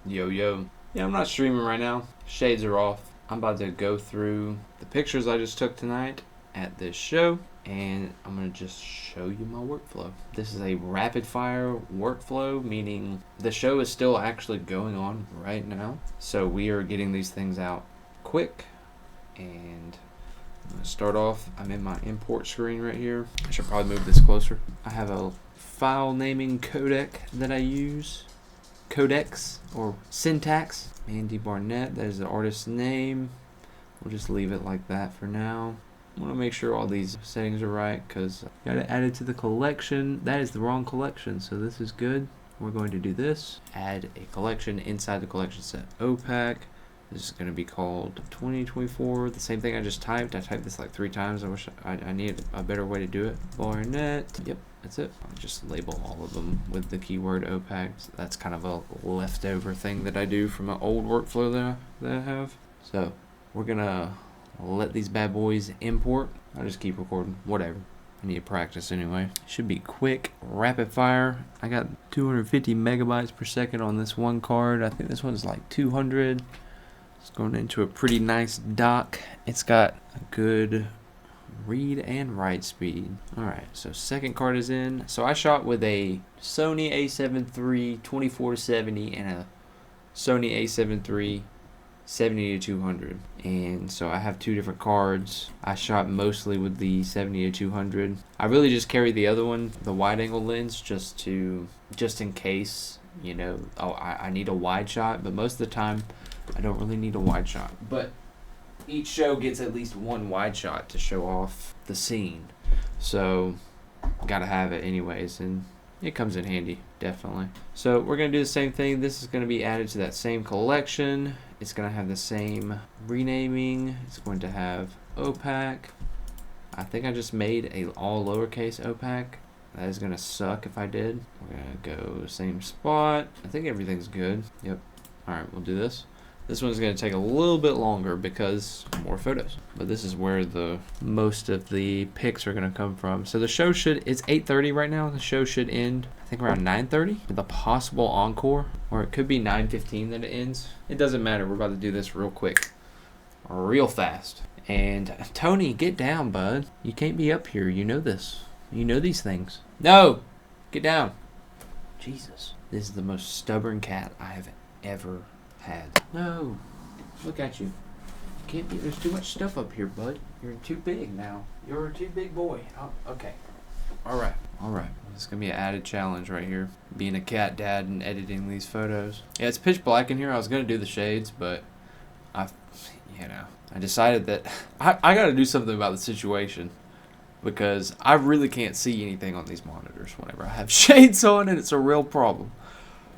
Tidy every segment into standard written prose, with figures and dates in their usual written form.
Yo, yo. Yeah, I'm not streaming right now. Shades are off. I'm about to go through the pictures I just took tonight at this show, and I'm going to just show you my workflow. This is a rapid fire workflow, meaning the show is still actually going on right now. So we are getting these things out quick, and I'm going to start off. I'm in my import screen right here. I should probably move this closer. I have a file naming codec that I use. Codex or syntax. Mandy Barnett, that is the artist's name. We'll just leave it like that for now. I want to make sure all these settings are right because I got to add it to the collection. That is the wrong collection, so this is good. We're going to do this. Add a collection inside the collection set. OPAC. This is going to be called 2024. The same thing I just typed. I typed this like 3 times. I wish I needed a better way to do it. Barnett. Yep, that's it. I'll just label all of them with the keyword OPAC. So that's kind of a leftover thing that I do from an old workflow that I have. So we're going to let these bad boys import. I'll just keep recording. Whatever. I need to practice anyway. Should be quick, rapid fire. I got 250 megabytes per second on this one card. I think this one's like 200. It's going into a pretty nice dock. It's got a good read and write speed. Alright, so second card is in. So I shot with a Sony a7 III 24-70 and a Sony a7 III 70-200. And so I have 2 different cards. I shot mostly with the 70-200. I really just carry the other one, the wide angle lens, just in case, you know, I need a wide shot, but most of the time I don't really need a wide shot. But each show gets at least one wide shot to show off the scene. So gotta have it anyways, and it comes in handy, definitely. So we're gonna do the same thing. This is gonna be added to that same collection. It's gonna have the same renaming. It's going to have OPAC. I think I just made a all lowercase OPAC. That is gonna suck if I did. We're gonna go same spot. I think everything's good. Yep. Alright, we'll do this. This one's going to take a little bit longer because more photos. But this is where the most of the pics are going to come from. So the show it's 8:30 right now. The show should end, I think, around 9:30 with a possible encore. Or it could be 9:15 that it ends. It doesn't matter. We're about to do this real quick. Real fast. And Tony, get down, bud. You can't be up here. You know this. You know these things. No! Get down. Jesus. This is the most stubborn cat I have ever had. No, look at you. You can't be. There's too much stuff up here, bud. You're too big now. You're a too big boy. Oh, okay. All right. It's gonna be an added challenge right here. Being a cat dad and editing these photos. Yeah, it's pitch black in here. I was gonna do the shades, but I decided that I got to do something about the situation because I really can't see anything on these monitors whenever I have shades on, and it's a real problem.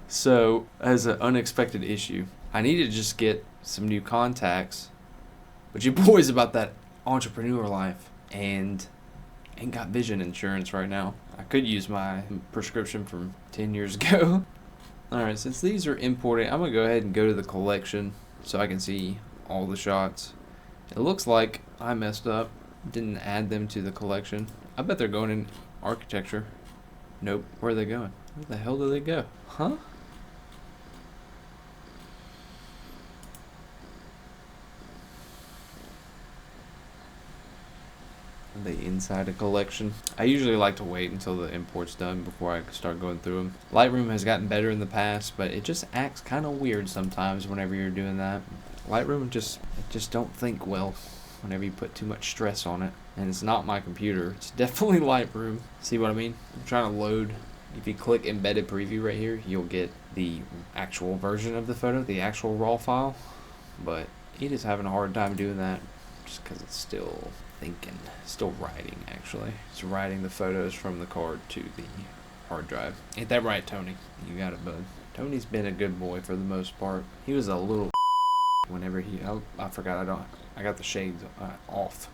So, as an unexpected issue, I need to just get some new contacts. But your boy's about that entrepreneur life and ain't got vision insurance right now. I could use my prescription from 10 years ago. Alright, since these are imported, I'm going to go ahead and go to the collection so I can see all the shots. It looks like I messed up, didn't add them to the collection. I bet they're going in architecture. Nope, where are they going? Where the hell do they go? Huh? The inside a collection. I usually like to wait until the import's done before I start going through them. Lightroom has gotten better in the past, but it just acts kind of weird sometimes whenever you're doing that. Lightroom just don't think well whenever you put too much stress on it. And it's not my computer. It's definitely Lightroom. See what I mean? I'm trying to load. If you click embedded preview right here, you'll get the actual version of the photo, the actual raw file. But it is having a hard time doing that just because it's still thinking, still writing actually. It's writing the photos from the card to the hard drive. Ain't that right, Tony? You got it, bud. Tony's been a good boy for the most part. He was a little whenever I forgot I got the shades off.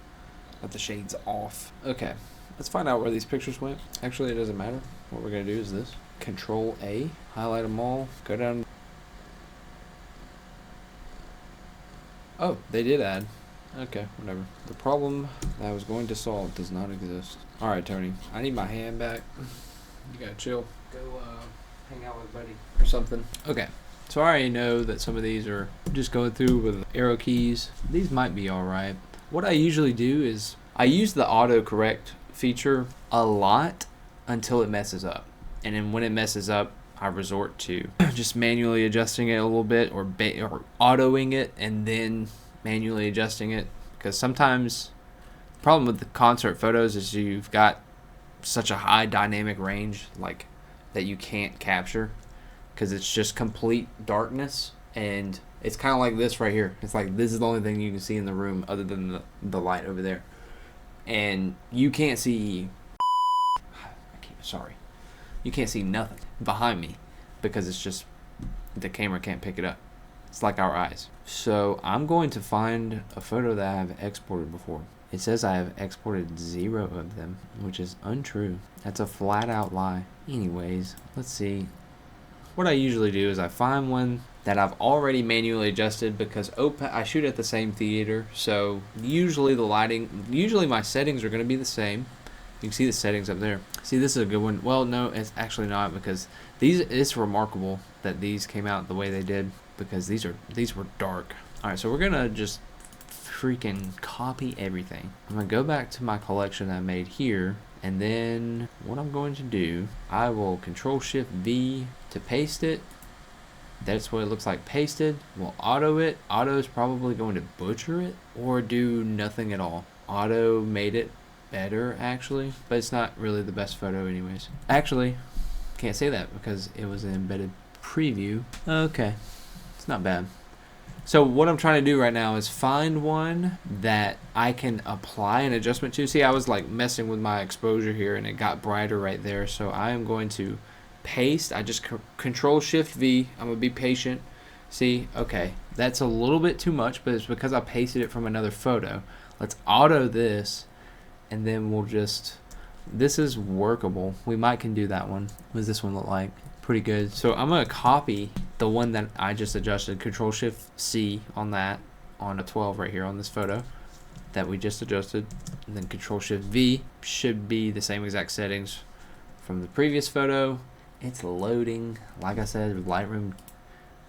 Got the shades off. Okay, let's find out where these pictures went. Actually, it doesn't matter. What we're gonna do is this. Control A, highlight them all, go down. Oh, they did add. Okay, whatever. The problem that I was going to solve does not exist. Alright, Tony. I need my hand back. You gotta chill. Go hang out with buddy or something. Okay, So I already know that some of these are just going through with arrow keys. These might be alright. What I usually do is I use the autocorrect feature a lot until it messes up. And then when it messes up, I resort to just manually adjusting it a little bit or autoing it and then manually adjusting it. Because sometimes the problem with the concert photos is you've got such a high dynamic range like that you can't capture because it's just complete darkness, and it's kind of like this right here. It's like this is the only thing you can see in the room other than the light over there, and you can't see you can't see nothing behind me because it's just the camera can't pick it up. It's like our eyes. So I'm going to find a photo that I have exported before. It says I have exported 0 of them, which is untrue. That's a flat out lie. Anyways, let's see. What I usually do is I find one that I've already manually adjusted because I shoot at the same theater, so usually my settings are going to be the same. You can see the settings up there. See, this is a good one. Well, no, it's actually not, because it's remarkable that these came out the way they did, because these were dark. All right, so we're going to just freaking copy everything. I'm going to go back to my collection I made here, and then what I'm going to do, I will Control-Shift-V to paste it. That's what it looks like pasted. We'll auto it. Auto is probably going to butcher it or do nothing at all. Auto made it better, actually, but it's not really the best photo anyways. Actually, can't say that because it was an embedded preview. Okay, it's not bad. So what I'm trying to do right now is find one that I can apply an adjustment to. See, I was like messing with my exposure here and it got brighter right there. So I am going to paste. I just Control-Shift-V. I'm going to be patient. See, okay, that's a little bit too much, but it's because I pasted it from another photo. Let's auto this, and then we'll just, this is workable. We might can do that one. What does this one look like? Pretty good. So I'm going to copy the one that I just adjusted, Control-Shift-C on that, on a 12 right here on this photo that we just adjusted, and then Control-Shift-V should be the same exact settings from the previous photo. It's loading. Like I said, Lightroom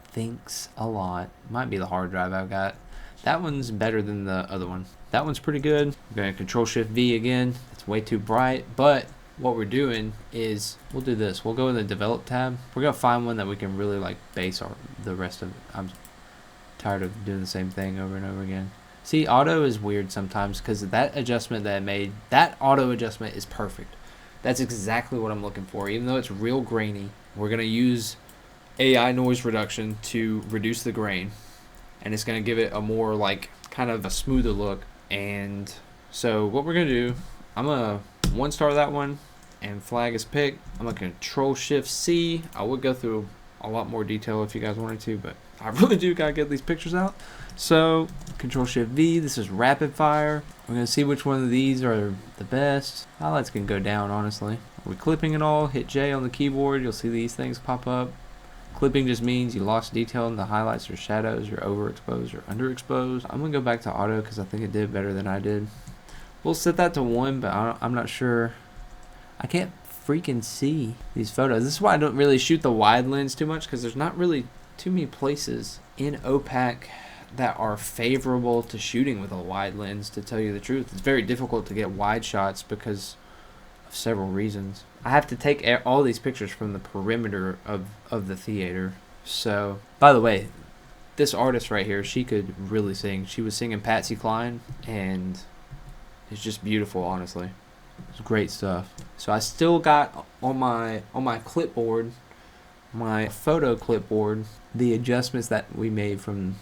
thinks a lot. Might be the hard drive I've got. That one's better than the other one. That one's pretty good. I'm going to Control-Shift-V again. It's way too bright, but what we're doing is we'll do this. We'll go in the Develop tab. We're going to find one that we can really like base the rest of it. I'm tired of doing the same thing over and over again. See, auto is weird sometimes because that adjustment that I made, that auto adjustment is perfect. That's exactly what I'm looking for. Even though it's real grainy, we're going to use AI noise reduction to reduce the grain. And it's going to give it a more like kind of a smoother look. And so what we're going to do, I'm going to 1-star that one and flag as pick. I'm going to Control-Shift-C. I would go through a lot more detail if you guys wanted to, but I really do got to get these pictures out. So Control-Shift-V, this is rapid fire. We're going to see which one of these are the best. Highlights can go down, honestly. Are we clipping it all? Hit J on the keyboard. You'll see these things pop up. Clipping just means you lost detail in the highlights or shadows, or overexposed or underexposed. I'm going to go back to auto because I think it did better than I did. We'll set that to 1, but I'm not sure. I can't freaking see these photos. This is why I don't really shoot the wide lens too much, because there's not really too many places in OPAC that are favorable to shooting with a wide lens, to tell you the truth. It's very difficult to get wide shots because of several reasons. I have to take all these pictures from the perimeter of the theater. So, by the way, this artist right here, she could really sing. She was singing Patsy Cline, and it's just beautiful, honestly. It's great stuff. So I still got on my clipboard, my photo clipboard, the adjustments that we made from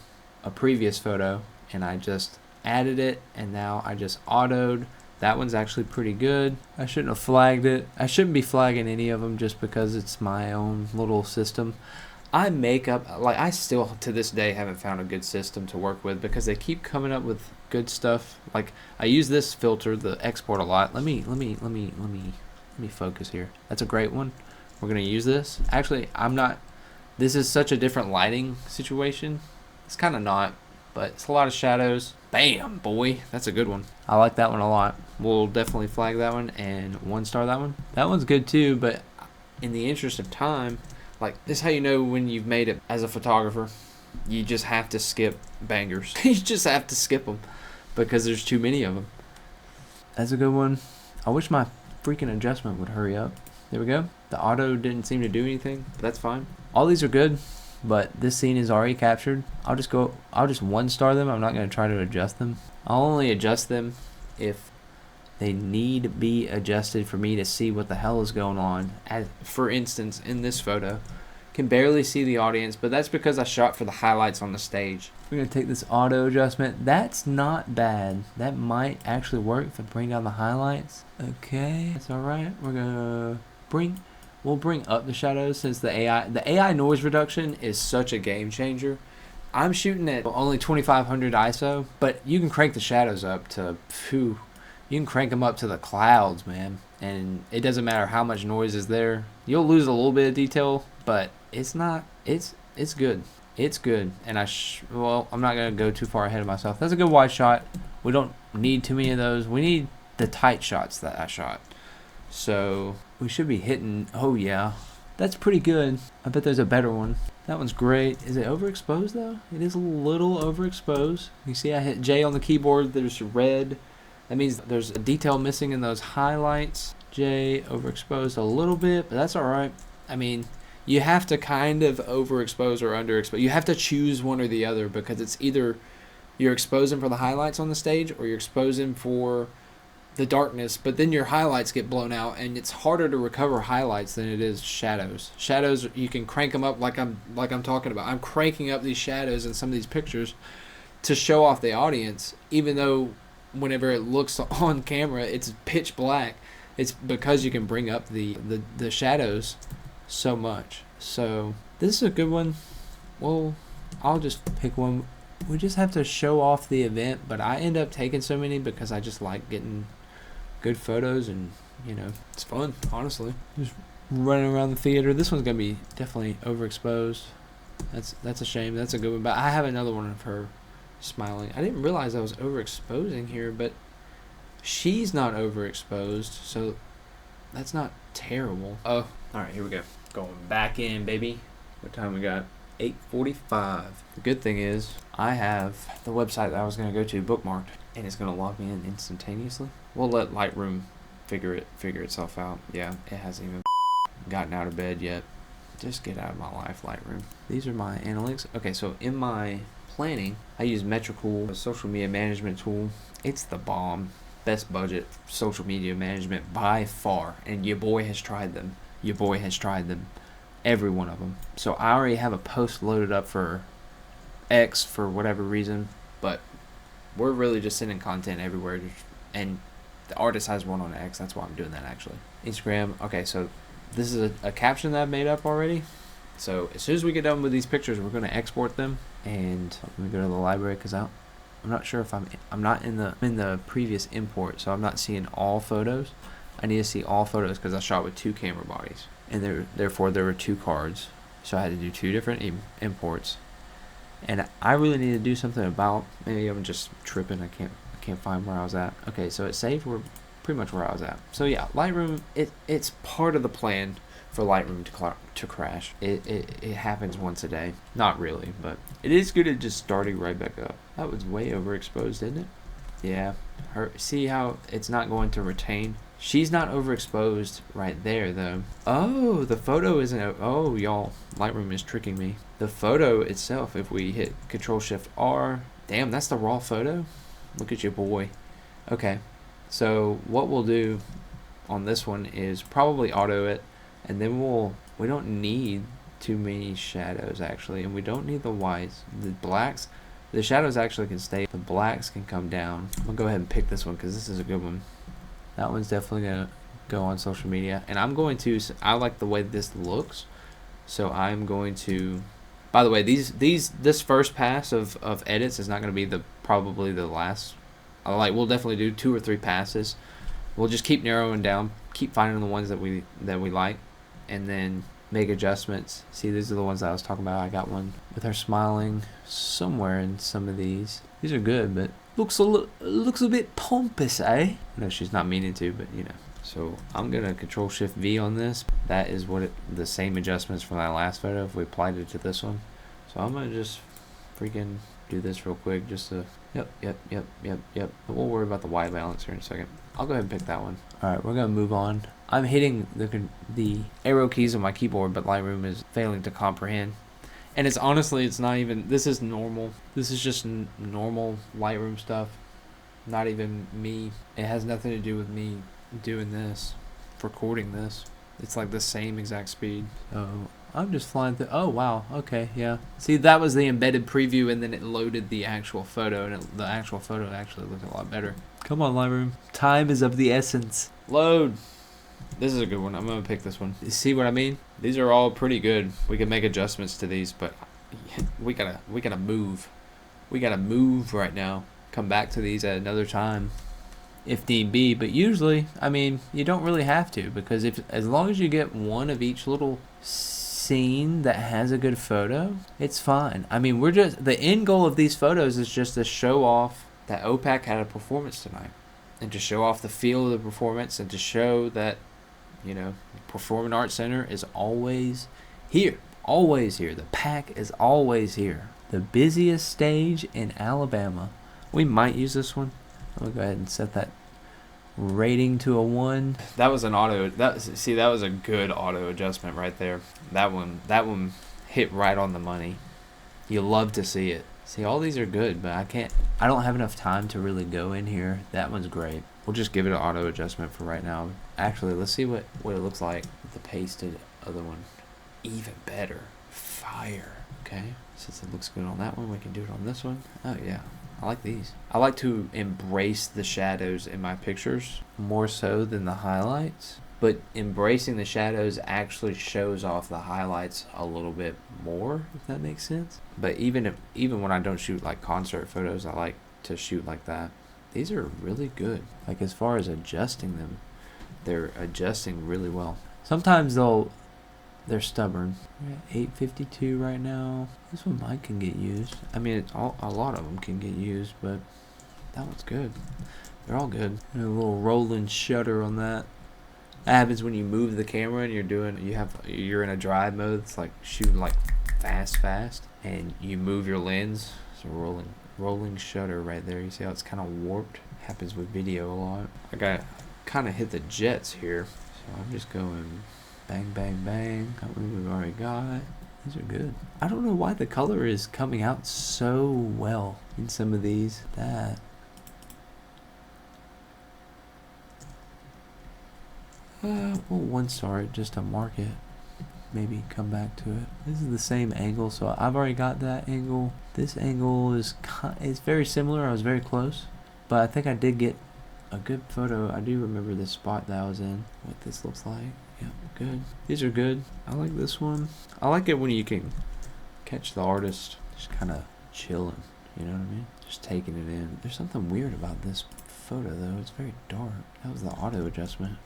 a previous photo, and I just added it, and now I just autoed. That one's actually pretty good. I shouldn't have flagged it. I shouldn't be flagging any of them just because it's my own little system. I make up, like, I still to this day haven't found a good system to work with because they keep coming up with good stuff. Like, I use this filter, the export, a lot. Let me focus here. That's a great one. We're gonna use this. Actually, this is such a different lighting situation. It's kind of not, but it's a lot of shadows. Bam, boy, that's a good one. I like that one a lot. We'll definitely flag that one and 1-star that one. That one's good too, but in the interest of time, Like, this is how you know when you've made it as a photographer. You just have to skip bangers. You just have to skip them because there's too many of them. That's a good one. I wish my freaking adjustment would hurry up. There we go. The auto didn't seem to do anything, but that's fine. All these are good, but this scene is already captured. I'll just 1-star them. I'm not going to try to adjust them. I'll only adjust them if they need to be adjusted for me to see what the hell is going on. As, for instance, in this photo, can barely see the audience, but that's because I shot for the highlights on the stage. We're going to take this auto adjustment. That's not bad. That might actually work if I bring down the highlights. Okay, that's alright. We'll bring up the shadows since the AI noise reduction is such a game changer. I'm shooting at only 2500 ISO, but you can crank the shadows up to, you can crank them up to the clouds, man. And it doesn't matter how much noise is there. You'll lose a little bit of detail, but it's good. It's good. And I'm not going to go too far ahead of myself. That's a good wide shot. We don't need too many of those. We need the tight shots that I shot. So we should be hitting, oh yeah. That's pretty good. I bet there's a better one. That one's great. Is it overexposed though? It is a little overexposed. You see I hit J on the keyboard. There's red. That means there's a detail missing in those highlights. J overexposed a little bit, but that's alright. I mean, you have to kind of overexpose or underexpose. You have to choose one or the other because it's either you're exposing for the highlights on the stage or you're exposing for the darkness, but then your highlights get blown out and it's harder to recover highlights than it is shadows. Shadows, you can crank them up like I'm talking about. I'm cranking up these shadows in some of these pictures to show off the audience, even though whenever it looks on camera it's pitch black. It's because you can bring up the shadows so much. So this is a good one. Well, I'll just pick one. We just have to show off the event, but I end up taking so many because I just like getting good photos, and you know, it's fun, honestly. Just running around the theater. This one's gonna be definitely overexposed. That's a shame. That's a good one, but I have another one of her smiling. I didn't realize I was overexposing here, but she's not overexposed, so that's not terrible. Oh, all right, here we go. Going back in, baby. What time we got? 8:45. The good thing is I have the website that I was going to go to bookmarked, and it's going to log me in instantaneously. We'll let Lightroom figure itself out. Yeah, it hasn't even gotten out of bed yet. Just get out of my life, Lightroom. These are my analytics. Okay, so in my planning, I use Metricool, a social media management tool. It's the bomb. Best budget social media management by far, and your boy has tried them. Every one of them. So I already have a post loaded up for X for whatever reason, but we're really just sending content everywhere, and the artist has one on X. That's why I'm doing that, actually. Instagram. Okay, so this is a caption that I've made up already. So as soon as we get done with these pictures, we're going to export them, and let me go to the library because I'm not sure if I'm not in the previous import, so I'm not seeing all photos. I need to see all photos because I shot with 2 camera bodies, and therefore there were 2 cards, so I had to do 2 different imports. And I really need to do something about. Maybe I'm just tripping. I can't find where I was at. Okay, so it saved pretty much where I was at. So yeah, Lightroom. It's part of the plan for Lightroom to crash. It happens once a day. Not really, but it is good at just starting right back up. That was way overexposed, didn't it? Yeah. See how it's not going to retain. She's not overexposed right there, though. Oh, the photo isn't. Oh, y'all, Lightroom is tricking me. The photo itself, if we hit Control-Shift-R, damn, that's the raw photo? Look at your boy. Okay, so what we'll do on this one is probably auto it, and then we don't need too many shadows, actually, and we don't need the whites. The blacks, the shadows actually can stay. The blacks can come down. I'm going to go ahead and pick this one because this is a good one. That one's definitely going to go on social media. And I like the way this looks. So I'm going to, by the way, this first pass of edits is not going to be probably the last. We'll definitely do 2 or 3 passes. We'll just keep narrowing down, keep finding the ones that we like, and then make adjustments. See, these are the ones that I was talking about. I got one with her smiling somewhere in some of these. These are good, but looks a bit pompous, eh? No, she's not meaning to, but you know. So I'm gonna Control Shift V on this. That is the same adjustments from that last photo if we applied it to this one. So I'm gonna just freaking do this real quick just to, yep. But we'll worry about the white balance here in a second. I'll go ahead and pick that one. Alright, we're gonna move on. I'm hitting the arrow keys on my keyboard, but Lightroom is failing to comprehend. And it's honestly, it's not even, this is normal. This is just normal Lightroom stuff. Not even me. It has nothing to do with me doing this, recording this. It's like the same exact speed. So I'm just flying through. Oh wow, okay, yeah. See, that was the embedded preview, and then it loaded the actual photo, and the actual photo actually looked a lot better. Come on, Lightroom. Time is of the essence. Load. This is a good one. I'm gonna pick this one. You see what I mean? These are all pretty good. We can make adjustments to these, but we gotta move. We gotta move right now. Come back to these at another time, if need be. But usually, I mean, you don't really have to, because as long as you get one of each little scene that has a good photo, it's fine. I mean, the end goal of these photos is just to show off that OPAC had a performance tonight, and to show off the feel of the performance, and to show that, you know, Performing Arts Center is always here. Always here. The pack is always here. The busiest stage in Alabama. We might use this one. I'm gonna go ahead and set that rating to a 1. That was an auto. That was a good auto adjustment right there. That one hit right on the money. You love to see it. See, all these are good, but I don't have enough time to really go in here. That one's great. We'll just give it an auto adjustment for right now. Actually, let's see what it looks like with the pasted other one. Even better. Fire. Okay. Since it looks good on that one, we can do it on this one. Oh yeah. I like these. I like to embrace the shadows in my pictures more so than the highlights. But embracing the shadows actually shows off the highlights a little bit more, if that makes sense. But even when I don't shoot like concert photos, I like to shoot like that. These are really good. Like, as far as adjusting them, they're adjusting really well. Sometimes they're stubborn. We're at 852 right now. This one might can get used. I mean, a lot of them can get used, but that one's good. They're all good. And a little rolling shutter on that. That happens when you move the camera and you're in a drive mode. It's like shooting like fast, and you move your lens. So rolling shutter right there. You see how it's kind of warped? Happens with video a lot. I got kind of hit the jets here, so I'm just going bang, bang, bang. Got one we've already got. These are good. I don't know why the color is coming out so well in some of these. Well, 1 star it just to mark it. Maybe come back to it. This is the same angle, so I've already got that angle. This angle is very similar. I was very close, but I think I did get a good photo. I do remember the spot that I was in. What this looks like. Yep, good. These are good. I like this one. I like it when you can catch the artist just kind of chilling. You know what I mean? Just taking it in. There's something weird about this photo though. It's very dark. That was the auto adjustment.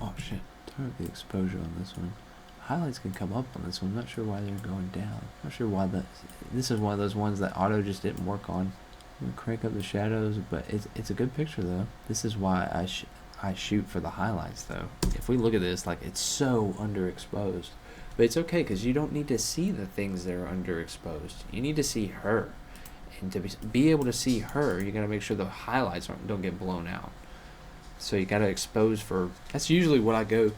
Oh shit. Turn up the exposure on this one. Highlights can come up on this one. I'm not sure why they're going down. Not sure why this is one of those ones that auto just didn't work on. I'm gonna crank up the shadows, but it's a good picture though. This is why I shoot for the highlights though. If we look at this, like, it's so underexposed, but it's okay because you don't need to see the things that are underexposed. You need to see her, and to be able to see her, you gotta make sure the highlights don't get blown out. So you gotta expose for. That's usually what I go.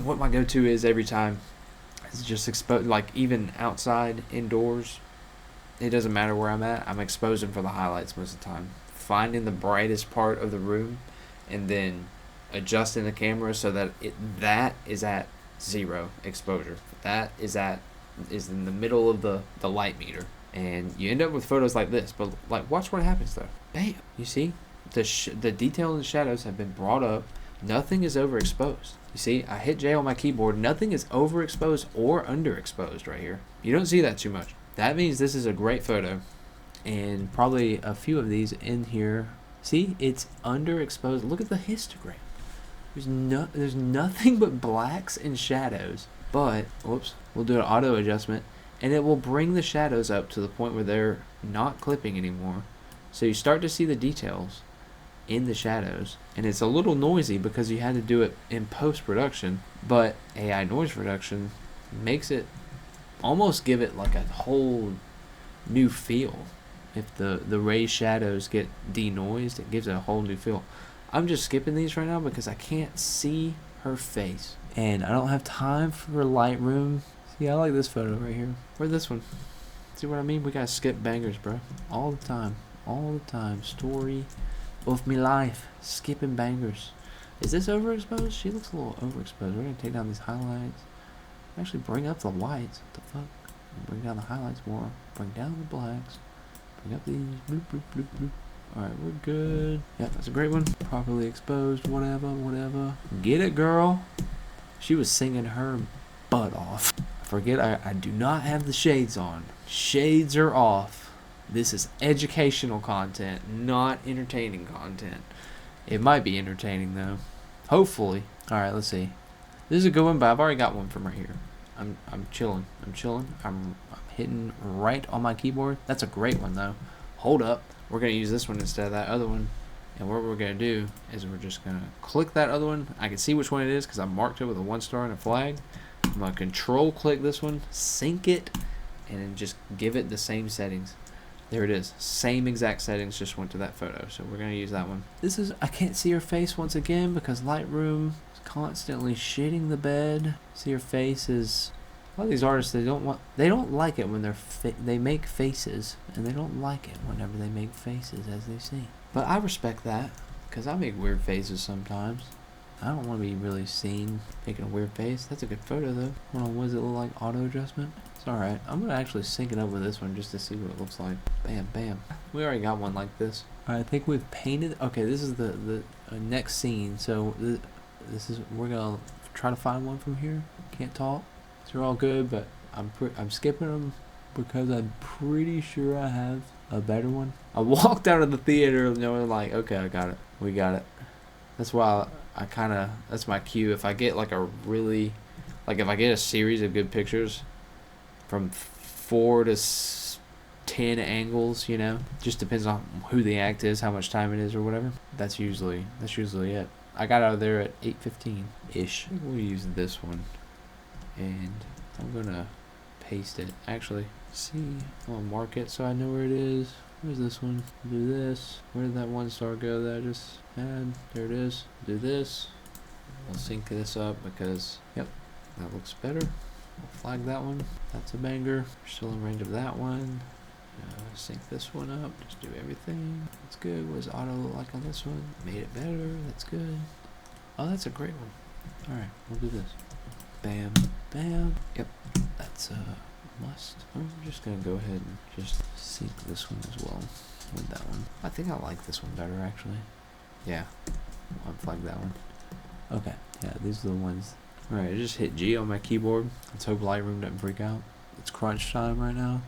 What my go-to is every time. Is just expose, like, even outside, indoors. It doesn't matter where I'm at. I'm exposing for the highlights most of the time. Finding the brightest part of the room, and then adjusting the camera so that that is at 0 exposure. That is in the middle of the light meter, and you end up with photos like this. But like, watch what happens though. Bam! You see? The detail in the shadows have been brought up. Nothing is overexposed. You see, I hit J on my keyboard. Nothing is overexposed or underexposed right here. You don't see that too much. That means this is a great photo, and probably a few of these in here. See, it's underexposed. Look at the histogram. There's nothing but blacks and shadows. But whoops, we'll do an auto adjustment, and it will bring the shadows up to the point where they're not clipping anymore. So you start to see the details. in the shadows, and it's a little noisy because you had to do it in post-production, but AI noise reduction makes it almost give it like a whole new feel. If the ray shadows get denoised, it gives it a whole new feel. I'm just skipping these right now because I can't see her face, and I don't have time for Lightroom. See, I like this photo right here. Where's this one? See what I mean? We gotta skip bangers, bro. All the time. Story of me life. Skipping bangers. Is this overexposed? She looks a little overexposed. We're gonna take down these highlights. Actually bring up the whites. What the fuck? Bring down the highlights more. Bring down the blacks. Bring up these. Bloop, bloop, bloop, bloop. Alright, we're good. Yep, that's a great one. Properly exposed. Whatever. Get it, girl. She was singing her butt off. Forget I do not have the shades on. Shades are off. This is educational content, not entertaining content. It might be entertaining though. Hopefully. Alright, let's see. This is a good one, but I've already got one from right here. I'm chilling. I'm hitting right on my keyboard. That's a great one though. Hold up. We're gonna use this one instead of that other one. And what we're gonna do is we're just gonna click that other one. I can see which one it is because I marked it with a 1 star and a flag. I'm gonna control click this one, sync it, and then just give it the same settings. There it is. Same exact settings, just went to that photo. So we're gonna use that one. This is, I can't see her face once again because Lightroom is constantly shitting the bed. See, her face is, a lot of these artists, they don't like it when they make faces, and they don't like it whenever they make faces as they sing. But I respect that because I make weird faces sometimes. I don't want to be really seen making a weird face. That's a good photo though. Hold on, what does it look like? Auto adjustment? It's alright. I'm going to actually sync it up with this one just to see what it looks like. Bam, bam. We already got one like this. Alright, I think we've painted. Okay, this is the next scene. So this is, we're going to try to find one from here. Can't talk. They're all good, but I'm skipping them because I'm pretty sure I have a better one. I walked out of the theater knowing like, okay, I got it. We got it. That's why that's my cue. If I get like a really, like if I get a series of good pictures from 4 to 10 angles, you know, just depends on who the act is, how much time it is or whatever. That's usually it. I got out of there at 8:15-ish. I think we'll use this one. And I'm gonna paste it. Actually, see, I'm gonna mark it so I know where it is. Where's this one? Do this. Where did that 1 star go that I just had? There it is. Do this. We'll sync this up because, yep, that looks better. We'll flag that one. That's a banger. We're still in range of that one. Sync this one up. Just do everything. That's good. What does auto look like on this one? Made it better. That's good. Oh, that's a great one. Alright, we'll do this. Bam, bam. Yep, that's a must. I'm just gonna go ahead and just sync this one as well with that one. I think I like this one better actually. Yeah, I'll unflag that one. Okay, yeah, these are the ones. Alright, I just hit G on my keyboard. Let's hope Lightroom doesn't freak out. It's crunch time right now.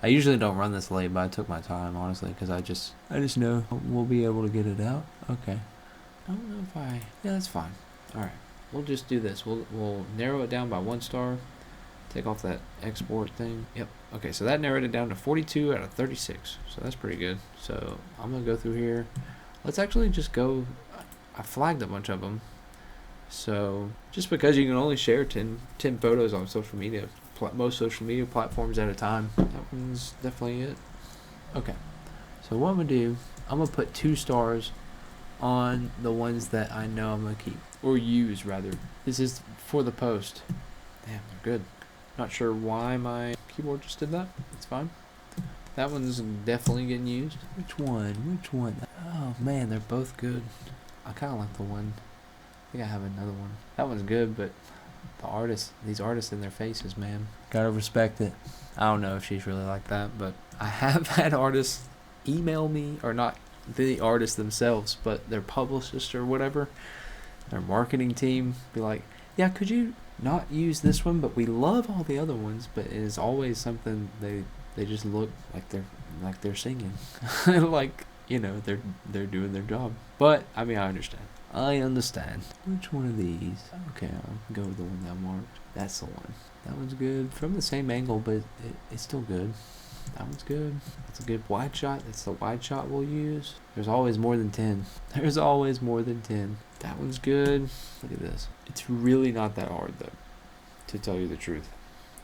I usually don't run this late, but I took my time honestly because I just know we'll be able to get it out. Okay. I don't know if yeah, that's fine. Alright. We'll just do this. We'll narrow it down by 1 star. Take off that export thing. Yep. Okay, so that narrowed it down to 42 out of 36. So that's pretty good. So I'm going to go through here. Let's actually just go. I flagged a bunch of them. So just because you can only share 10 photos on social media, most social media platforms at a time, that one's definitely it. Okay. So what I'm going to do, I'm going to put 2 stars on the ones that I know I'm going to keep. Or use, rather. This is for the post. Damn, they're good. Not sure why my keyboard just did that. It's fine. That one's definitely getting used. Which one? Oh, man, they're both good. I kind of like the one. I think I have another one. That one's good, but these artists in their faces, man. Gotta respect it. I don't know if she's really like that, but I have had artists email me, or not the artists themselves, but their publicist or whatever, their marketing team, be like, yeah, could you not use this one, but we love all the other ones, but it is always something they just look like they're singing. Like, you know, they're doing their job. But I mean, I understand. Which one of these? Okay, I'll go with the one that I marked. That's the one. That one's good from the same angle, but it's still good. That one's good. That's a good wide shot. That's the wide shot we'll use. There's always more than 10. There's always more than 10. That one's good. Look at this. It's really not that hard though, to tell you the truth.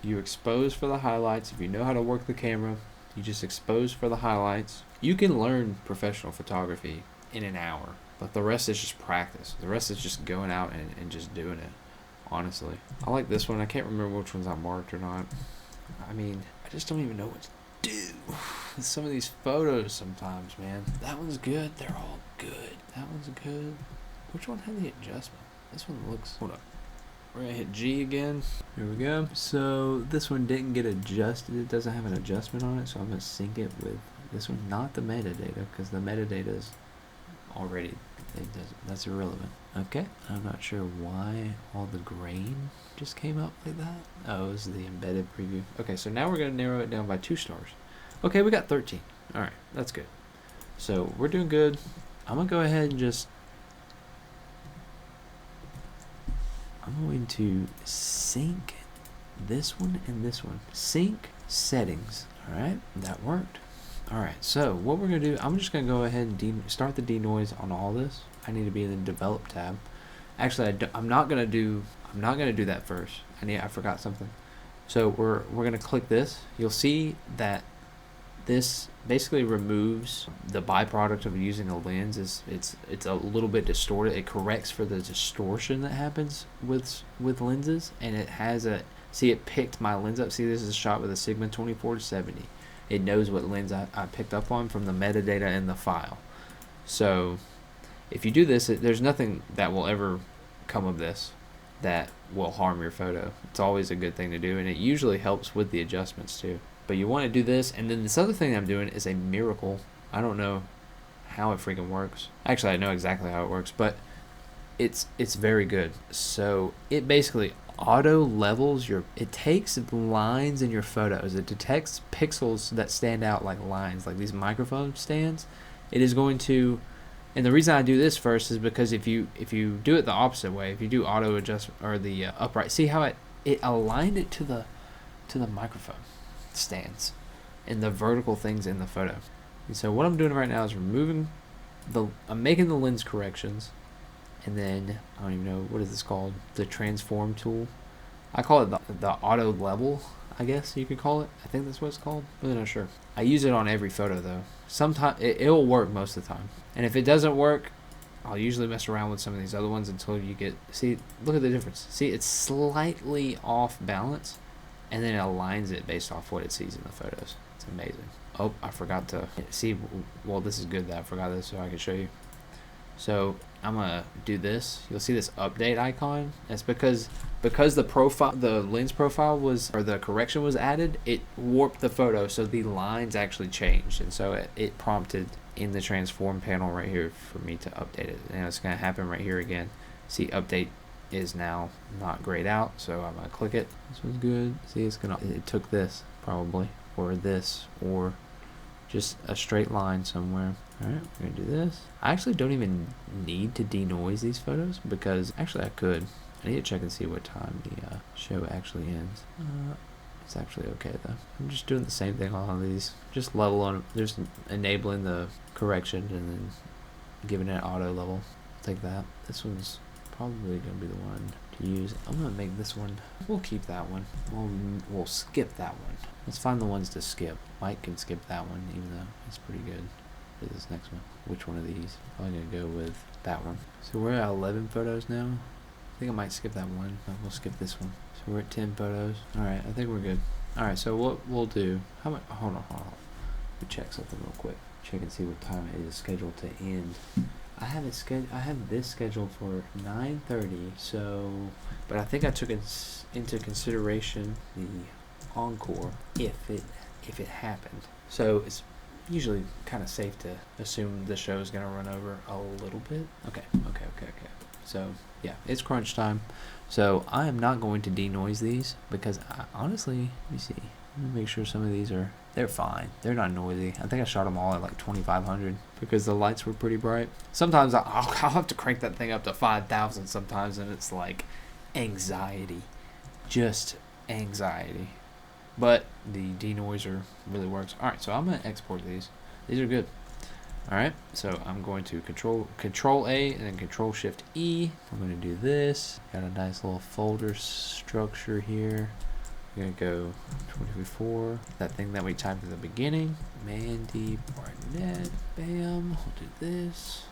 You expose for the highlights. If you know how to work the camera, you just expose for the highlights. You can learn professional photography in an hour, but the rest is just practice. The rest is just going out and just doing it, honestly. I like this one. I can't remember which ones I marked or not. I mean, I just don't even know what to do with some of these photos sometimes, man. That one's good. They're all good. That one's good. Which one had the adjustment? This one looks... Hold up. We're going to hit G again. Here we go. So this one didn't get adjusted. It doesn't have an adjustment on it, so I'm going to sync it with this one, not the metadata, because the metadata is already... That's irrelevant. Okay. I'm not sure why all the grain just came up like that. Oh, it was the embedded preview. Okay, so now we're going to narrow it down by 2 stars. Okay, we got 13. All right, that's good. So we're doing good. I'm going to go ahead and just... I'm going to sync this one and this one. Sync settings. All right, that worked. All right, so what we're going to do, I'm just going to go ahead and start the denoise on all this. I need to be in the develop tab. Actually, I'm not going to do that first. I forgot something. So we're going to click this. You'll see that this basically removes the byproduct of using a lens. It's a little bit distorted. It corrects for the distortion that happens with lenses, and it has a... See, it picked my lens up. See, this is a shot with a Sigma 24-70. It knows what lens I picked up on from the metadata in the file. So if you do this, there's nothing that will ever come of this that will harm your photo. It's always a good thing to do, and it usually helps with the adjustments too. But you want to do this, and then this other thing I'm doing is a miracle. I don't know how it freaking works. Actually, I know exactly how it works, but it's very good. So it basically auto levels it takes lines in your photos. It detects pixels that stand out like lines, like these microphone stands. It is going to, and the reason I do this first is because if you do it the opposite way, if you do auto adjust or the upright, see how it aligned it to the microphone stands and the vertical things in the photo. And so what I'm doing right now is I'm making the lens corrections, and then I don't even know, what is this called? The transform tool. I call it the auto level, I guess you could call it. I think that's what it's called. I'm really not sure. I use it on every photo though. Sometimes it'll work most of the time. And if it doesn't work, I'll usually mess around with some of these other ones until you get... See, look at the difference. See, it's slightly off balance, and then it aligns it based off what it sees in the photos. It's amazing. Oh, I forgot to... See, well, this is good that I forgot this so I can show you. So I'm gonna do this. You'll see this update icon. That's because the lens profile the correction was added. It warped the photo, so the lines actually changed, and so it prompted in the transform panel right here for me to update it. And it's gonna happen right here again. See, update is now not grayed out, so I'm gonna click it. This one's good. See, it took this probably, or this, or just a straight line somewhere. Alright, we're gonna do this. I actually don't even need to denoise these photos because actually I could. I need to check and see what time the show actually ends. It's actually okay though. I'm just doing the same thing on all these. Just level on, just enabling the correction and then giving it auto level. Take that. This one's probably gonna be the one to use. I'm gonna make this one. We'll keep that one. We'll skip that one. Let's find the ones to skip. Mike can skip that one, even though it's pretty good. This next one. Which one of these? Probably gonna go with that one. So we're at 11 photos now. I think I might skip that one. We'll skip this one. So we're at 10 photos. Alright, I think we're good. Alright, so what we'll do... Hold on. Let me check something real quick. Check and see what time it is scheduled to end. I have this scheduled for 9:30, so... But I think I took into consideration the encore if it happened. So it's usually kind of safe to assume the show is going to run over a little bit. Okay. So yeah, it's crunch time. So I am not going to denoise these because honestly, let me see. Let me make sure some of these they're fine. They're not noisy. I think I shot them all at like 2500 because the lights were pretty bright. Sometimes I'll have to crank that thing up to 5000 sometimes, and it's like anxiety. Just anxiety. but the denoiser really works. All right, so I'm gonna export these. These are good. All right, so I'm going to control A and then Control Shift E. I'm going to do this. Got a nice little folder structure here. I'm going to go 24, that thing that we typed at the beginning. Mandy Barnett, bam. We'll do this,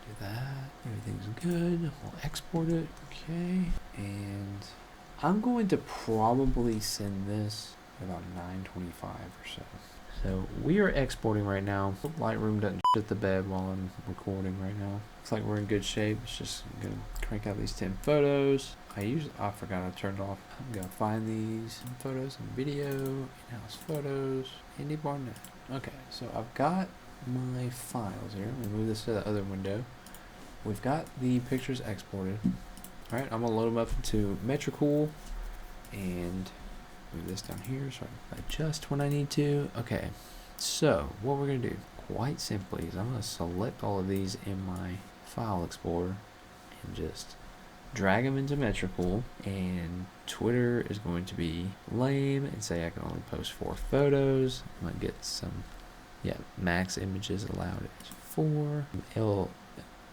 do that. Everything's good. We'll export it, okay. And I'm going to probably send this at about 9:25 or so. So we are exporting right now. Lightroom doesn't shit the bed while I'm recording right now. Looks like we're in good shape. It's just gonna crank out these 10 photos. I forgot I turned off. I'm gonna find these photos and video, in-house photos, Andy Barnett. Okay, so I've got my files here. Let me move this to the other window. We've got the pictures exported. All right, I'm gonna load them up into Metricool and move this down here so I can adjust when I need to. Okay, so what we're gonna do, quite simply, is I'm gonna select all of these in my file explorer and just drag them into Metricool, and Twitter is going to be lame and say I can only post 4 photos. I'm gonna get some, max images allowed is 4.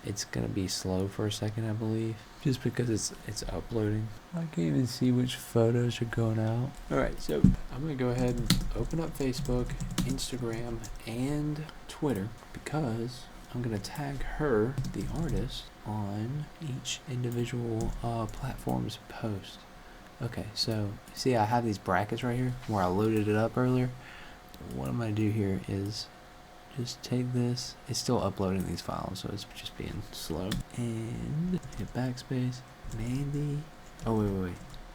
It's gonna be slow for a second, I believe, just because it's uploading. I can't even see which photos are going out. Alright, so I'm gonna go ahead and open up Facebook, Instagram, and Twitter, because I'm gonna tag her, the artist, on each individual platform's post. Okay, so see I have these brackets right here where I loaded it up earlier. What I'm gonna do here is just take this. It's still uploading these files, so it's just being slow. And hit backspace. Mandy. Oh, wait.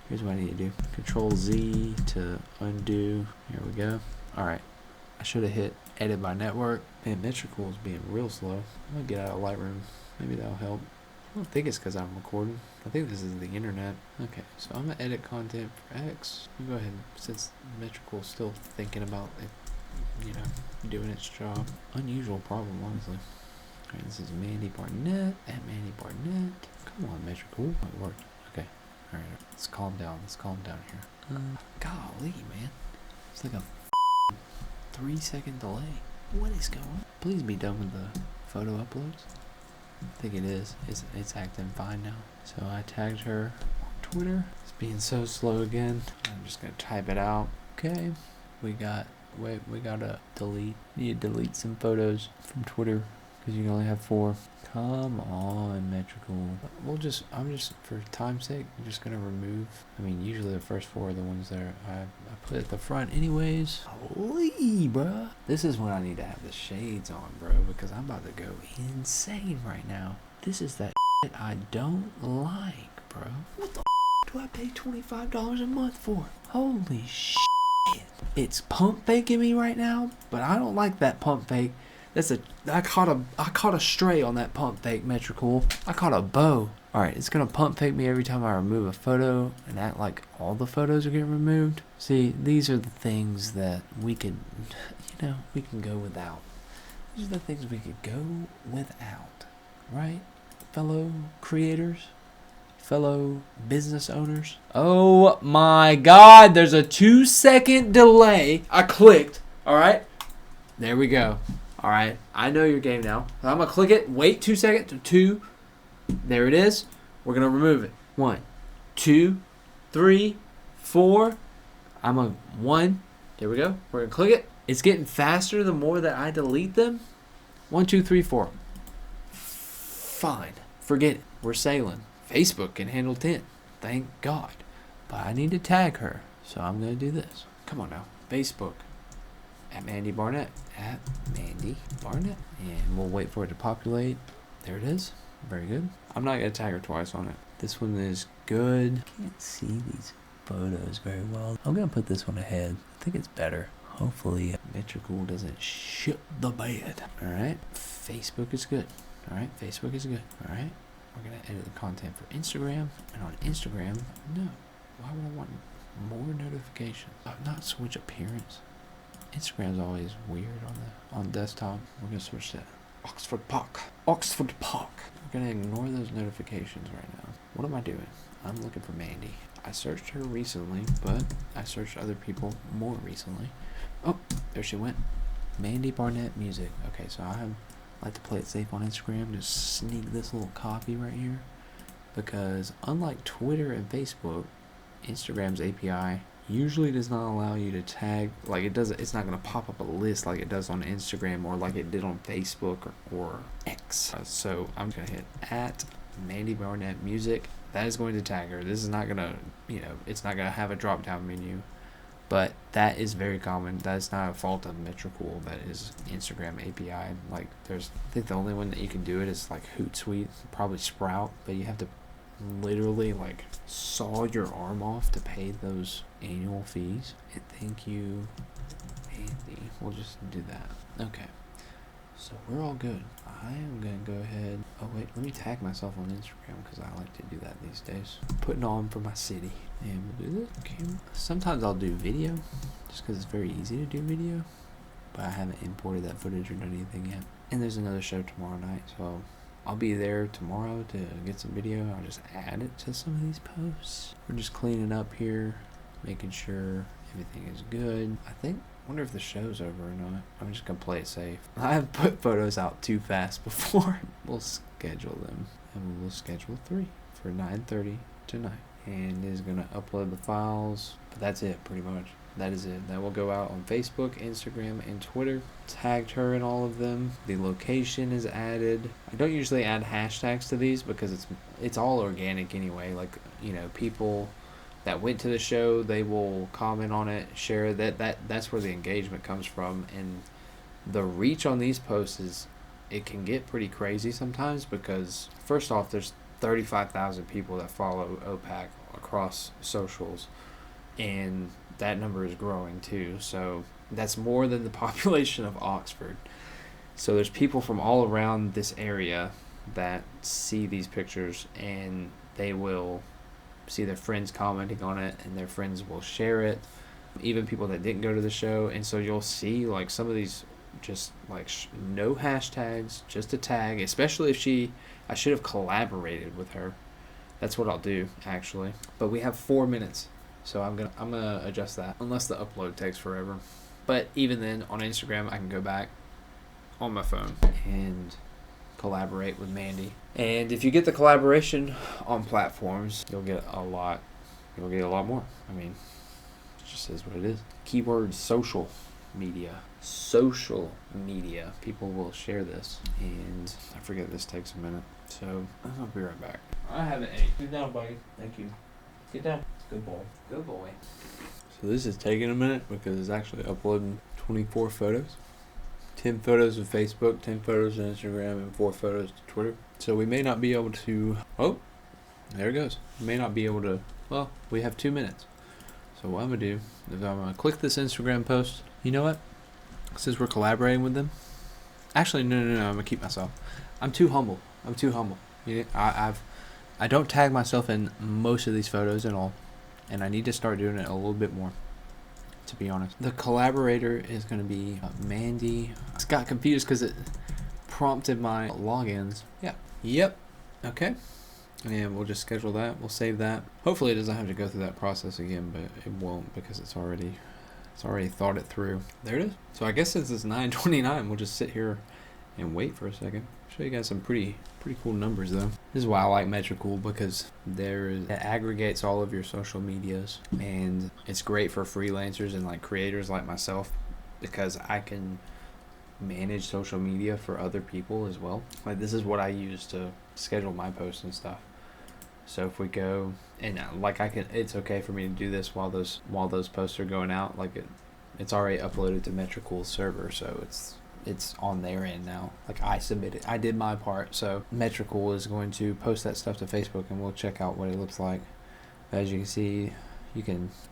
Here's what I need to do. Control Z to undo. Here we go. Alright. I should have hit edit by network. Man, Metricool is being real slow. I'm gonna get out of Lightroom. Maybe that'll help. I don't think it's because I'm recording. I think this is the internet. Okay, so I'm gonna edit content for X. We'll go ahead, since Metricool's still thinking about it, doing its job. Unusual problem, honestly. Alright, this is Mandy Barnett, at Mandy Barnett. Come on, Metricool. Oh, it worked. Okay. Alright, let's calm down. Here. Golly, man. It's like a 3-second delay. What is going on? Please be done with the photo uploads. I think it is. It's acting fine now. So I tagged her on Twitter. It's being so slow again. I'm just gonna type it out. Okay. We gotta delete. Need to delete some photos from Twitter because you can only have 4. Come on, Metricool. I'm just for time's sake, I'm just gonna remove. I mean, usually the first 4 are the ones that I put at the front, anyways. Holy, bruh. This is when I need to have the shades on, bro, because I'm about to go insane right now. This is that shit I don't like, bro. What the do I pay $25 a month for? Holy shit. It's pump faking me right now, but I don't like that pump fake. I caught a stray on that pump fake, Metricool. I caught a bow. Alright, it's gonna pump fake me every time I remove a photo and act like all the photos are getting removed. See, these are the things that we can go without. These are the things we could go without, right? Fellow creators, fellow business owners. Oh my God, there's a 2-second delay. I clicked, alright? There we go. Alright, I know your game now. I'm gonna click it, wait 2 seconds, 2, there it is. We're gonna remove it. 1, 2, 3, 4. 1. There we go. We're gonna click it. It's getting faster the more that I delete them. 1, 2, 3, 4. Fine. Forget it. We're sailing. Facebook can handle 10. Thank God. But I need to tag her. So I'm gonna do this. Come on now. Facebook. At Mandy Barnett. At Mandy Barnett. And we'll wait for it to populate. There it is. Very good. I'm not going to tag her twice on it. This one is good. Can't see these photos very well. I'm going to put this one ahead. I think it's better. Hopefully Metricool doesn't shit the bed. Alright. Facebook is good. Alright. Facebook is good. Alright. We're going to edit the content for Instagram. And on Instagram, no. Why would I want more notifications? Not switch appearance. Instagram's always weird on desktop. We're gonna switch that. Oxford Park. We're gonna ignore those notifications right now. What am I doing? I'm looking for Mandy. I searched her recently, but I searched other people more recently. Oh, there she went. Mandy Barnett Music. Okay, so I like to play it safe on Instagram. Just sneak this little copy right here. Because unlike Twitter and Facebook, Instagram's API usually does not allow you to tag, like it's not going to pop up a list like it does on Instagram or like it did on Facebook or X. So I'm going to hit at Mandy Barnett Music. That is going to tag her. This is not going to, it's not going to have a drop down menu, but that is very common. That is not a fault of Metricool. That is Instagram API. Like I think the only one that you can do it is like Hootsuite, probably Sprout, but you have to literally like saw your arm off to pay those annual fees. And thank you, Andy. We'll just do that. Okay, so we're all good. I am gonna go ahead. Oh wait, let me tag myself on Instagram because I like to do that these days. Putting on for my city, and we'll do this. Okay. Sometimes I'll do video, just because it's very easy to do video, but I haven't imported that footage or done anything yet. And there's another show tomorrow night, so I'll be there tomorrow to get some video. I'll just add it to some of these posts. We're just cleaning up here, making sure everything is good. I wonder if the show's over or not. I'm just gonna play it safe. I have put photos out too fast before. We'll schedule them, and we'll schedule 3 for 9:30 tonight. And is gonna upload the files. But that's it, pretty much. That is it. That will go out on Facebook, Instagram, and Twitter. Tagged her in all of them. The location is added. I don't usually add hashtags to these because it's all organic anyway. Like, people that went to the show, they will comment on it, share it. That's where the engagement comes from. And the reach on these posts it can get pretty crazy sometimes because first off, there's 35,000 people that follow OPAC across socials, and that number is growing too. So that's more than the population of Oxford. So there's people from all around this area that see these pictures, and they will see their friends commenting on it, and their friends will share it, even people that didn't go to the show. And so you'll see like some of these just like no hashtags, just a tag, especially if I should have collaborated with her. That's what I'll do actually. But we have 4 minutes, so I'm gonna adjust that unless the upload takes forever. But even then, on Instagram I can go back on my phone and collaborate with Mandy. And if you get the collaboration on platforms, you'll get a lot more. I mean, it just is what it is. Keyword social media. Social media. People will share this. And I forget this takes a minute. So I'll be right back. I haven't ate. Sit down, buddy. Thank you. Get down. Good boy. Good boy. So this is taking a minute because it's actually uploading 24 photos. 10 photos of Facebook, 10 photos on Instagram, and 4 photos to Twitter. So we may not be able to... Oh, there it goes. We may not be able to... Well, we have 2 minutes. So what I'm going to do is I'm going to click this Instagram post. You know what? Since we're collaborating with them... Actually, no. I'm going to keep myself. I'm too humble. You know, I don't tag myself in most of these photos at all. And I need to start doing it a little bit more, to be honest. The collaborator is going to be Mandy. I got confused because it prompted my logins. Yeah. Yep. Okay. And we'll just schedule that. We'll save that. Hopefully it doesn't have to go through that process again, but it won't because it's already thought it through. There it is. So I guess since it's 9:29, we'll just sit here and wait for a second. Show you guys some pretty cool numbers though. This is why I like Metricool, because it aggregates all of your social medias, and it's great for freelancers and like creators like myself because I can manage social media for other people as well. Like this is what I use to schedule my posts and stuff. So if we go and it's okay for me to do this while those posts are going out. Like it's already uploaded to Metricool's server, so it's on their end now. Like I submitted, I did my part. So Metricool is going to post that stuff to Facebook, and we'll check out what it looks like. As you can see,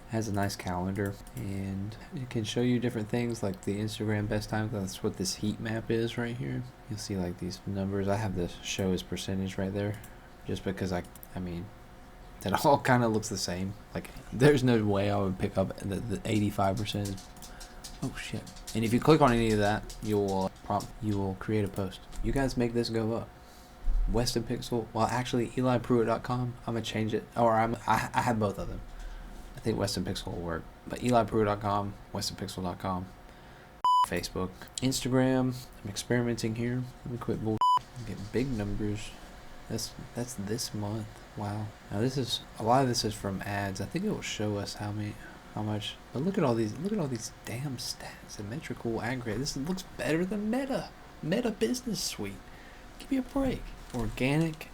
has a nice calendar, and it can show you different things like the Instagram best time. That's what this heat map is right here. You'll see like these numbers. I have the show as percentage right there, just because I mean, that all kind of looks the same. Like there's no way I would pick up the 85%. Oh shit. And if you click on any of that, you will create a post. You guys make this go up. Weston Pixel. Well, actually, EliPruitt.com. I'm gonna change it, or I have both of them. I think Weston Pixel will work, but EliPruitt.com, WestonPixel.com, Facebook, Instagram. I'm experimenting here. Let me quit bull. Get big numbers. That's this month. Wow. Now this is a lot of this is from ads. I think it will show us how much. But look at all these damn stats. Symmetrical aggregate. This looks better than Meta Business Suite. Give me a break. Organic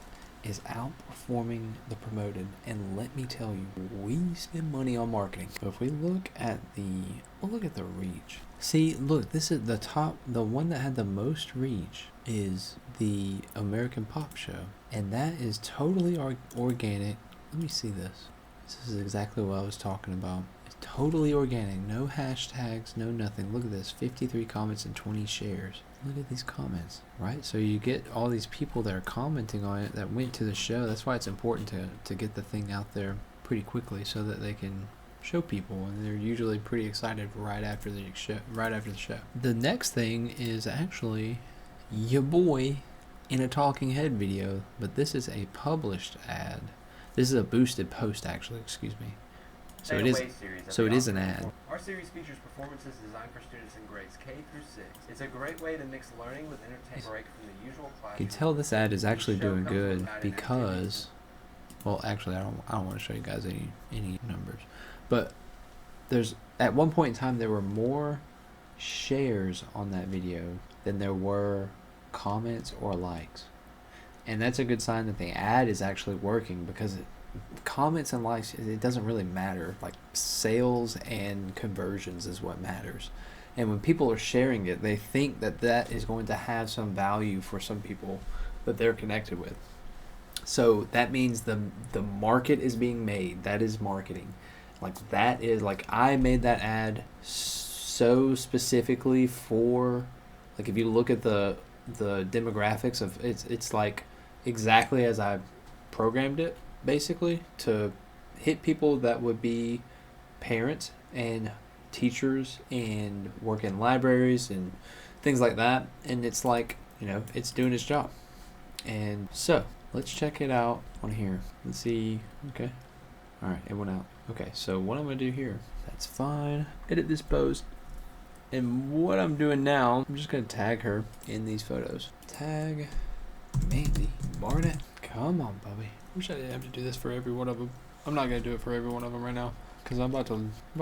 is outperforming the promoted, and let me tell you, we spend money on marketing. So if we look at the reach. See, look, this is the one that had the most reach is the American Pop Show, and that is totally organic. Let me see this. This is exactly what I was talking about. It's totally organic, no hashtags, no nothing. Look at this, 53 comments and 20 shares. Look at these comments, right? So you get all these people that are commenting on it that went to the show. That's why it's important to get the thing out there pretty quickly so that they can show people, and they're usually pretty excited right after the show. The next thing is actually your boy in a talking head video, but this is a published ad. This is a boosted post, actually, excuse me. So it is an ad. Our series features performances designed for students in grades K through 6. It's a great way to mix learning with entertainment break from the usual classroom. You can tell this ad is actually doing good because, well, actually, I don't want to show you guys any numbers, but there's at one point in time there were more shares on that video than there were comments or likes, and that's a good sign that the ad is actually working, because comments and likes, it doesn't really matter. Like, sales and conversions is what matters, and when people are sharing it, they think that is going to have some value for some people that they're connected with. So that means the market is being made. That is marketing. Like, that is, like, I made that ad so specifically for, like, if you look at the demographics of it's like exactly as I programmed it, basically, to hit people that would be parents and teachers and work in libraries and things like that. And it's like, it's doing its job. And so let's check it out on here. Let's see. Okay. All right, it went out. Okay, so what I'm gonna do here, that's fine. Edit this post. And what I'm doing now, I'm just gonna tag her in these photos. Tag Mandy Barnett. Come on, Bubby. Wish I didn't have to do this for every one of them. I'm not gonna do it for every one of them right now, cause I'm about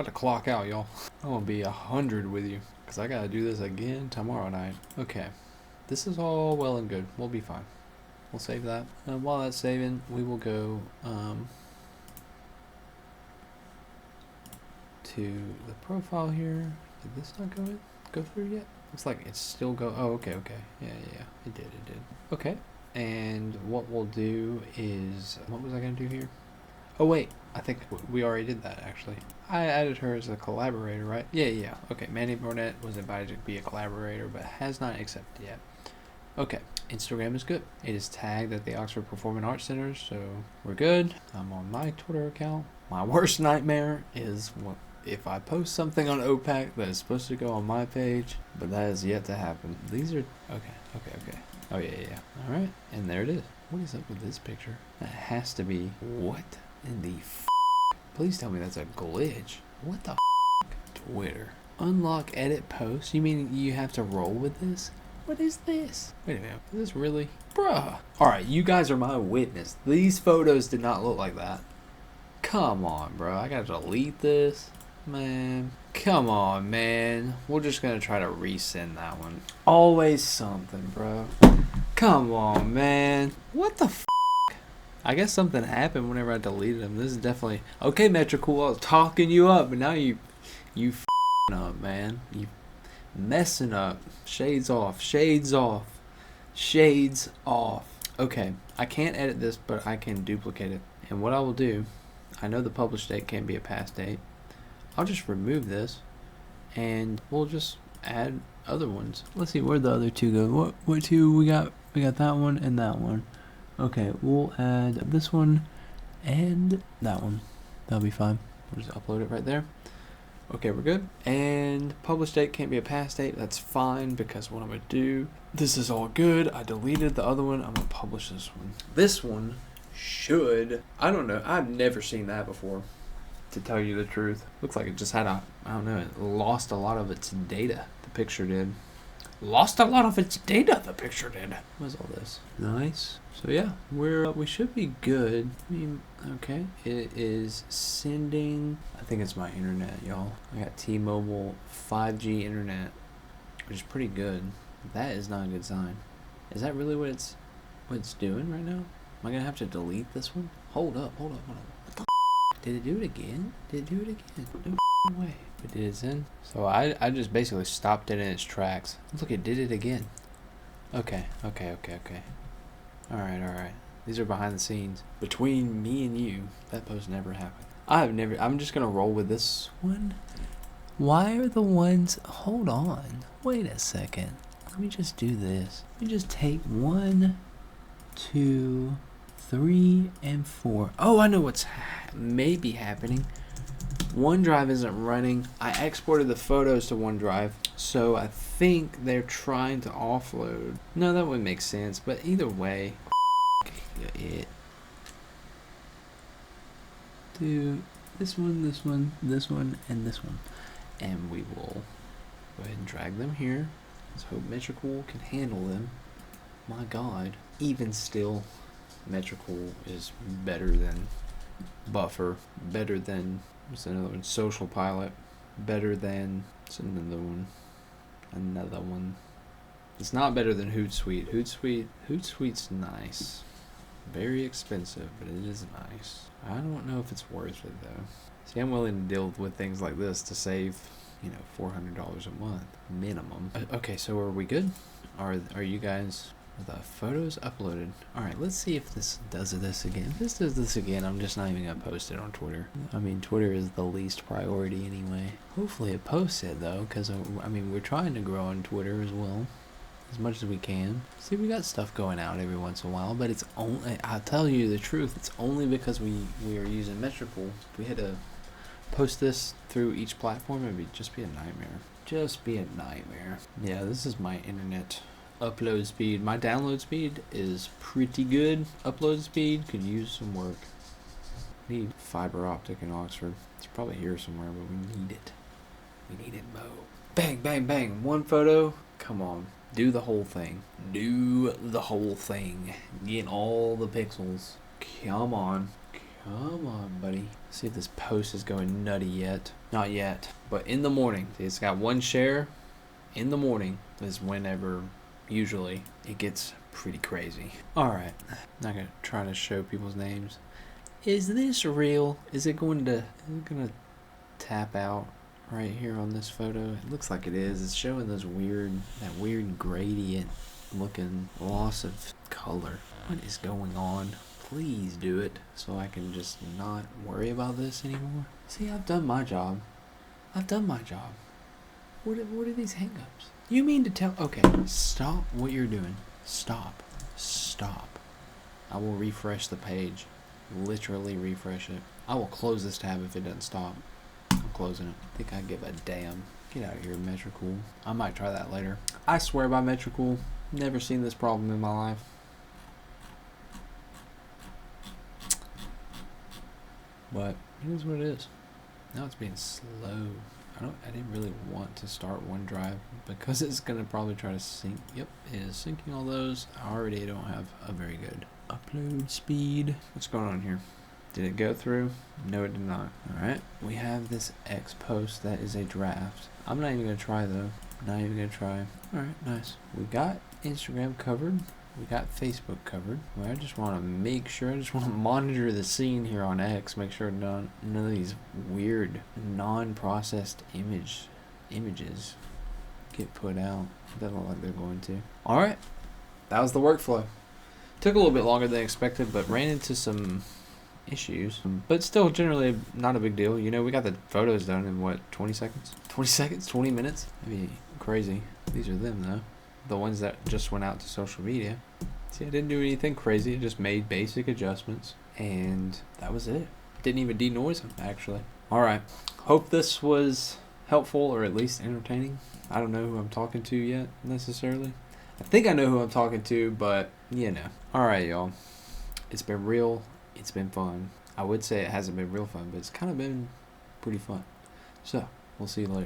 to clock out, y'all. I'm gonna be 100 with you, cause I gotta do this again tomorrow night. Okay, this is all well and good. We'll be fine. We'll save that. And while that's saving, we will go to the profile here. Did this not go through yet? Looks like it's still oh, okay. Yeah, it did. Okay, and what we'll do is, what was I gonna do here? Oh wait, I think we already did that, actually. I added her as a collaborator, right? Yeah. Okay, Mandy Barnett was invited to be a collaborator, but has not accepted yet. Okay, Instagram is good. It is tagged at the Oxford Performing Arts Center, so we're good. I'm on my Twitter account. My worst nightmare is if I post something on OPAC that is supposed to go on my page, but that is yet to happen. These are, okay. Oh yeah. All right, and there it is. What is up with this picture? That has to be, what in the Please tell me that's a glitch. What the Twitter. Unlock edit post? You mean you have to roll with this? What is this? Wait a minute, is this really? Bruh. Alright, you guys are my witness. These photos did not look like that. Come on, bro. I gotta delete this. Man. Come on, man. We're just gonna try to resend that one. Always something, bro. Come on, man. What the I guess something happened whenever I deleted them. This is definitely... Okay, Metricool, I was talking you up, but now you up, man. You messing up. Shades off. Okay, I can't edit this, but I can duplicate it. And what I will do, I know the published date can't be a past date. I'll just remove this, and we'll just add other ones. Let's see, where'd the other two go? What two we got? We got that one and that one. Okay, we'll add this one and that one. That'll be fine. We'll just upload it right there. Okay, we're good. And publish date can't be a past date. That's fine, because what I'm going to do, this is all good. I deleted the other one. I'm going to publish this one. This one should, I don't know. I've never seen that before, to tell you the truth. Looks like it just had I don't know, it lost a lot of its data. The picture did. Lost a lot of its data, the picture did. What's all this? Nice. So yeah, we should be good. Okay, it is sending. I think it's my internet, y'all. I got T-Mobile 5G internet, which is pretty good. That is not a good sign. Is that really what it's doing right now? Am I gonna have to delete this one? Hold up. What the? Did it do it again? No way. But did it send? So I just basically stopped it in its tracks. Look, it did it again. Okay. Alright. These are behind the scenes. Between me and you, that post never happened. I'm just gonna roll with this one. Why are the ones, hold on. Wait a second. Let me just do this. Let me just take 1, 2, 3, and 4. Oh, I know what's maybe happening. OneDrive isn't running. I exported the photos to OneDrive, so I think they're trying to offload. No, that wouldn't make sense, but either way, it. Do this one, and this one. And we will go ahead and drag them here. Let's hope Metricool can handle them. My God. Even still, Metricool is better than Buffer, better than, what's another one? Social Pilot, better than, what's another one? It's not better than Hootsuite. Hootsuite's nice. Very expensive, but it is nice. I don't know if it's worth it though. See, I'm willing to deal with things like this to save, $400 a month minimum. Okay, so are we good? Are you guys? The photos uploaded. Alright, let's see if this does this again. If this does this again, I'm just not even gonna post it on Twitter. I mean, Twitter is the least priority anyway. Hopefully it posts it though, because we're trying to grow on Twitter as well, as much as we can. See, we got stuff going out every once in a while, but it's only, I'll tell you the truth, it's only because we are using Metricool. If we had to post this through each platform, it would just be a nightmare. Yeah, this is my internet upload speed. My download speed is pretty good. Upload speed could use some work. Need fiber optic in Oxford. It's probably here somewhere, but we need it. We need it, Mo. Bang, bang, bang. One photo. Come on. Do the whole thing. Get all the pixels. Come on, buddy. See if this post is going nutty yet. Not yet, but in the morning. See, it's got one share. In the morning is whenever, usually, it gets pretty crazy. Alright, not gonna try to show people's names. Is this real? Is it gonna tap out right here on this photo? It looks like it is. It's showing that weird gradient looking loss of color. What is going on? Please do it so I can just not worry about this anymore. See, I've done my job. What are these hangups? You mean to tell... Okay, stop what you're doing. Stop. I will refresh the page. Literally refresh it. I will close this tab if it doesn't stop. I'm closing it. I think I give a damn. Get out of here, Metricool. I might try that later. I swear by Metricool. Never seen this problem in my life. But it is what it is. Now it's being slow. I didn't really want to start OneDrive because it's gonna probably try to sync. Yep, it is syncing all those. I already don't have a very good upload speed. What's going on here? Did it go through? No, it did not. Alright, we have this X post that is a draft. I'm not even gonna try though. Alright, nice. We got Instagram covered. We got Facebook covered. Well, I just want to monitor the scene here on X, make sure none of these weird non-processed images get put out. Doesn't look like they're going to. Alright, that was the workflow. Took a little bit longer than expected, but ran into some issues. But still, generally not a big deal. We got the photos done in what, 20 seconds? 20 minutes? That'd be crazy. These are them though. The ones that just went out to social media. See, I didn't do anything crazy. I just made basic adjustments. And that was it. Didn't even denoise them, actually. Alright. Hope this was helpful or at least entertaining. I don't know who I'm talking to yet, necessarily. I think I know who I'm talking to, but, you know. Alright, y'all. It's been real. It's been fun. I would say it hasn't been real fun, but it's kind of been pretty fun. So, we'll see you later.